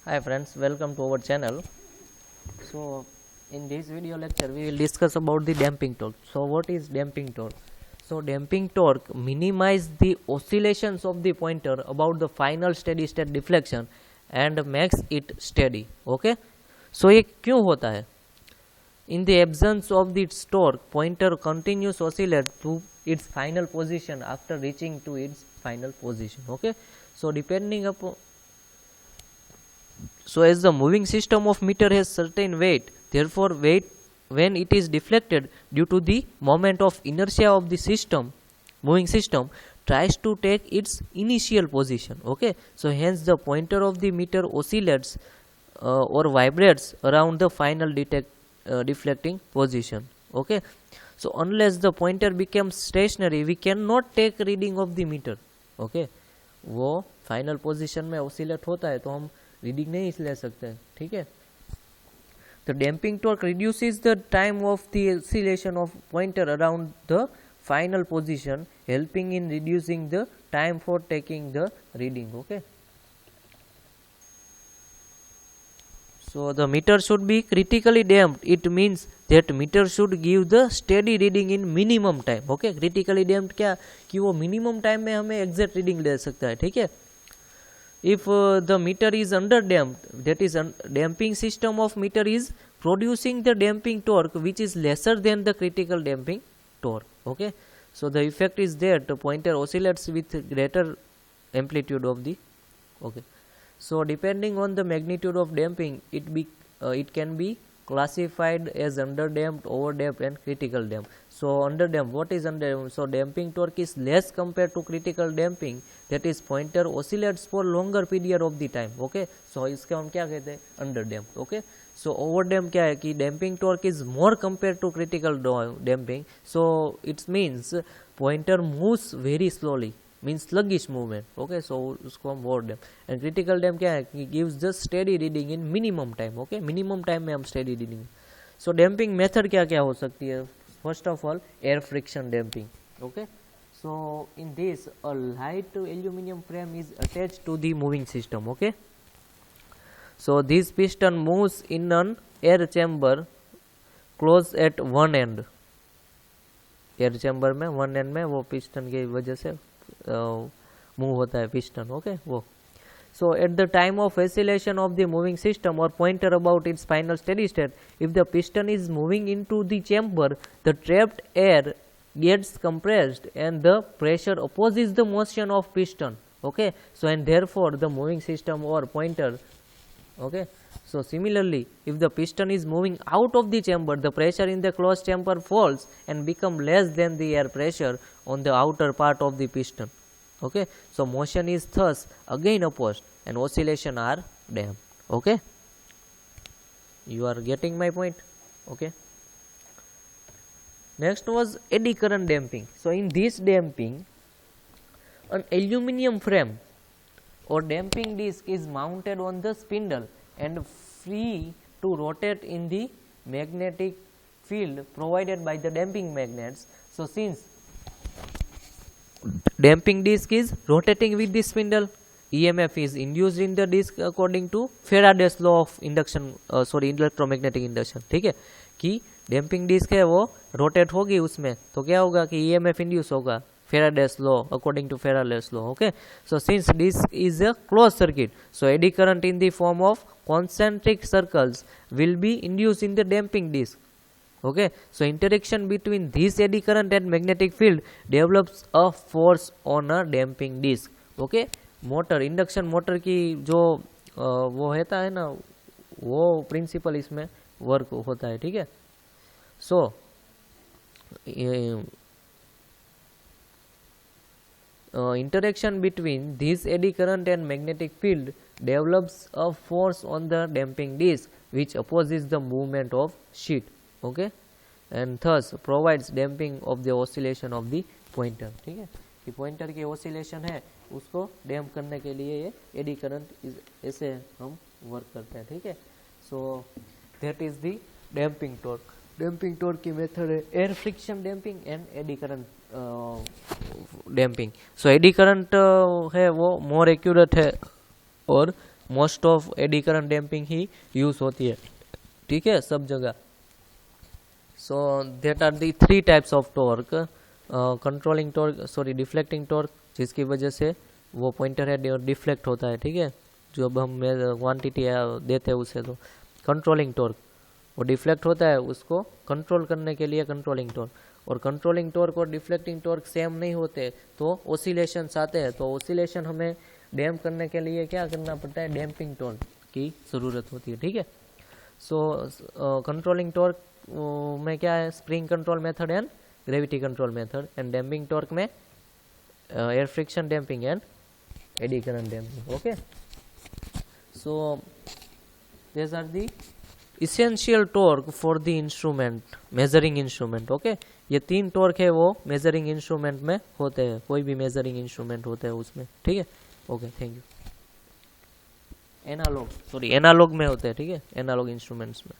Hi friends, welcome to our channel. So in this video lecture we will discuss about the damping torque. So what is damping torque? So damping torque minimize the oscillations of the pointer about the final steady state deflection and makes it steady. Okay, so ये क्यों होता है? In the absence of its torque, pointer continues oscillate to its final position after reaching to its final position. Okay, so depending upon as the moving system of meter has certain weight, therefore weight when it is deflected due to the moment of inertia of the moving system tries to take its initial position. Okay, so hence the pointer of the meter oscillates or vibrates around the final deflecting position. Okay, so unless the pointer becomes stationary, we cannot take reading of the meter. Okay, वो final position में oscillate होता है तो हम reading नहीं ले सकते. ठीक है, तो damping torque reduces the time of the oscillation of pointer around the final position, helping in reducing the time for taking the reading. Okay, so the meter should be critically damped. It means that meter should give the steady reading in minimum time. Okay, critically damped क्या कि वो minimum time में हमें exact reading ले सकता है. ठीक है, if the meter is under damped, that is damping system of meter is producing the damping torque which is lesser than the critical damping torque. Okay, so the effect is that the pointer oscillates with greater amplitude of the. Okay, so depending on the magnitude of damping, it can be classified as underdamped, overdamped and critical damp. So underdamped, what is underdamped? So damping torque is less compared to critical damping, that is pointer oscillates for longer period of the time. Okay, so इसके हम क्या कहते हैं? underdamped. Okay, so overdamped क्या है कि damping torque is more compared to critical damping, so it means pointer moves very slowly, means sluggish movement. Okay, so उसको हम overdamped. And critical damp क्या है कि gives the steady reading in minimum time. Okay, minimum time में हम steady reading. So damping method क्या क्या हो सकती है? First of all, air friction damping. Okay, so in this a light aluminum frame is attached to the moving system. Okay, so this piston moves in an air chamber close at one end. Air chamber में one and में वो piston की वजह से move होता है piston. Okay, वो so at the time of oscillation of the moving system or pointer about its final steady state, if the piston is moving into the chamber, the trapped air gets compressed and the pressure opposes the motion of piston. Okay, so and therefore the moving system or pointer. Okay, so similarly, if the piston is moving out of the chamber, the pressure in the closed chamber falls and become less than the air pressure on the outer part of the piston. Okay, so motion is thus again opposed and oscillation are damped. Okay, you are getting my point. Okay, next was eddy current damping. So in this damping, an aluminum frame or damping disc is mounted on the spindle and free to rotate in the magnetic field provided by the damping magnets. So since damping disc is rotating with the spindle, EMF is induced in the disc according to Faraday's law of induction, electromagnetic induction. ठीक है कि damping disc है वो rotate होगी उसमें तो क्या होगा कि EMF induce होगा, Faraday's law, according to Faraday's law. Okay, so since this is a closed circuit, so eddy current in the form of concentric circles will be induced in the damping disc. Okay, so interaction between this eddy current and magnetic field develops a force on a damping disc. Okay, motor induction motor की जो वो होता है ना, वो principal इसमें work होता है. ठीक है, सो interaction between this eddy current and magnetic field develops a force on the damping disc which opposes the movement of sheet. Okay, and thus provides damping of the oscillation of the pointer. ठीक है, कि pointer की oscillation है उसको डैम्प करने के लिए ये एडी करंट ऐसे हम वर्क करते हैं. ठीक है, so that is the damping torque. Damping torque की मेथड है air friction damping and eddy current damping. So eddy current है वो मोर एक्यूरेट है और most of eddy current damping ही यूज होती है, ठीक है, सब जगह। So that are the 3 types of torque, controlling torque, sorry deflecting torque, जिसकी वजह से वो पॉइंटर हेड डिफ्लेक्ट होता है, ठीक है, जो अब हम क्वांटिटी देते हैं उसे, तो कंट्रोलिंग टॉर्क वो डिफ्लेक्ट होता है, उसको कंट्रोल करने के लिए कंट्रोलिंग टॉर्क। और कंट्रोलिंग टॉर्क और डिफ्लेक्टिंग टॉर्क सेम नहीं होते, तो ओसिलेशंस आते हैं, तो ओसिलेशन हमें डैम्प करने के लिए क्या करना पड़ता है, डैम्पिंग टॉर्क की ज़रूरत होती है, ठीक है। सो कंट्रोलिंग टॉर्क में क्या है, spring control method and gravity control method, and damping torque में air friction damping and eddy current damping, okay. So these are the essential torque for the instrument, measuring instrument, okay. ये 3 torque है वो measuring instrument में होते हैं, कोई भी measuring instrument होता है उसमें, ठीक है, ओके, थैंक यू। एनालॉग में होते हैं, ठीक है, एनालॉग इंस्ट्रूमेंट्स में।